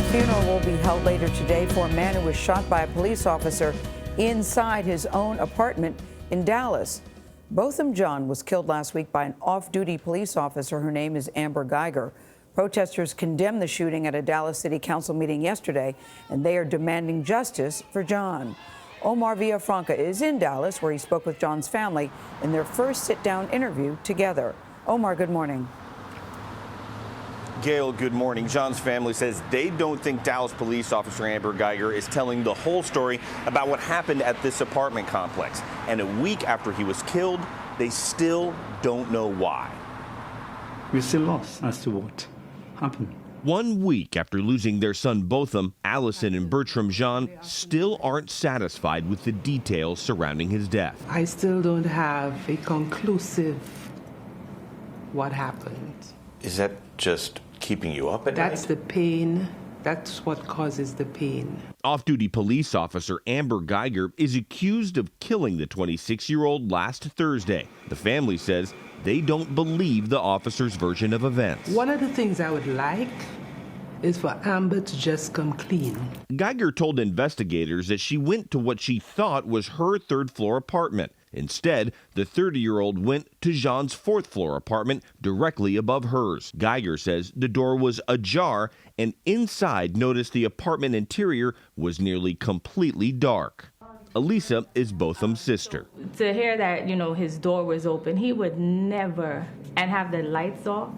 funeral will be held later today for a man who was shot by a police officer inside his own apartment in Dallas. Botham Jean was killed last week by an off-duty police officer. Her name is Amber Guyger. Protesters condemned the shooting at a Dallas City Council meeting yesterday, and they are demanding justice for Jean. Omar Villafranca is in Dallas, where he spoke with Jean's family in their first sit-down interview together. Omar, good morning. Gayle, good morning. Jean's family says they don't think Dallas police officer Amber Guyger is telling the whole story about what happened at this apartment complex. And a week after he was killed, they still don't know why. We're still lost as to what happened. 1 week after losing their son Botham, Allison and Bertram Jean still aren't satisfied with the details surrounding his death. I still don't have a conclusive what happened. Is that just keeping you up at night? That's the pain. That's what causes the pain. Off-duty police officer Amber Guyger is accused of killing the 26-year-old last Thursday. The family says they don't believe the officer's version of events. One of the things I would like is for Amber to just come clean. Guyger told investigators that she went to what she thought was her third-floor apartment. Instead, the 30-year-old went to Jean's fourth-floor apartment directly above hers. Guyger says the door was ajar, and inside noticed the apartment interior was nearly completely dark. Elisa is Botham's sister. To hear that, his door was open, he would never, and have the lights off,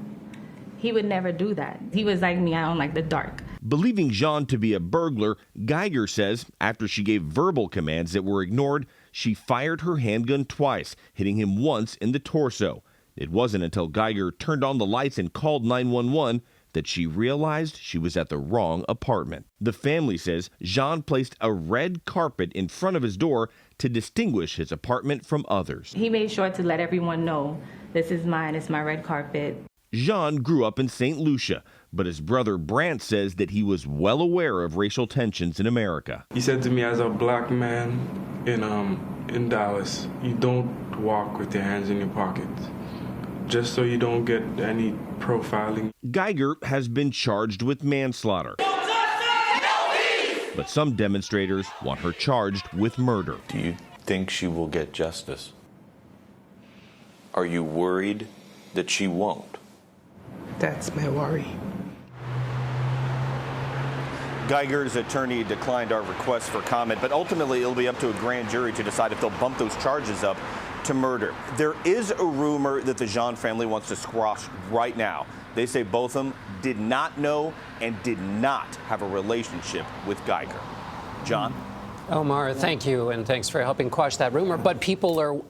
he would never do that. He was like me, I don't like the dark. Believing Jean to be a burglar, Guyger says after she gave verbal commands that were ignored, she fired her handgun twice, hitting him once in the torso. It wasn't until Guyger turned on the lights and called 911 that she realized she was at the wrong apartment. The family says Jean placed a red carpet in front of his door to distinguish his apartment from others. He made sure to let everyone know, this is mine, it's my red carpet. Jean grew up in St. Lucia, but his brother Brant says that he was well aware of racial tensions in America. He said to me, as a black man in Dallas, you don't walk with your hands in your pockets, just so you don't get any profiling. Guyger has been charged with manslaughter, but some demonstrators want her charged with murder. Do you think she will get justice? Are you worried that she won't? That's my worry. Guyger's attorney declined our request for comment, but ultimately it'll be up to a grand jury to decide if they'll bump those charges up to murder. There is a rumor that the Jean family wants to squash right now. They say Botham did not know and did not have a relationship with Guyger. John? Omar, thank you, and thanks for helping quash that rumor. But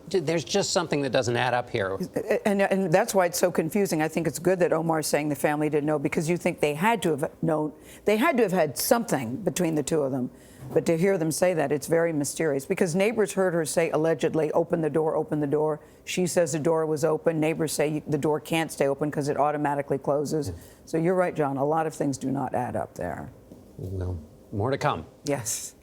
there's just something that doesn't add up here. And that's why it's so confusing. I think it's good that Omar's saying the family didn't know, because you think they had to have known. They had to have had something between the two of them. But to hear them say that, it's very mysterious, because neighbors heard her say, allegedly, open the door, open the door. She says the door was open. Neighbors say the door can't stay open because it automatically closes. So you're right, John. A lot of things do not add up there. No, more to come. Yes.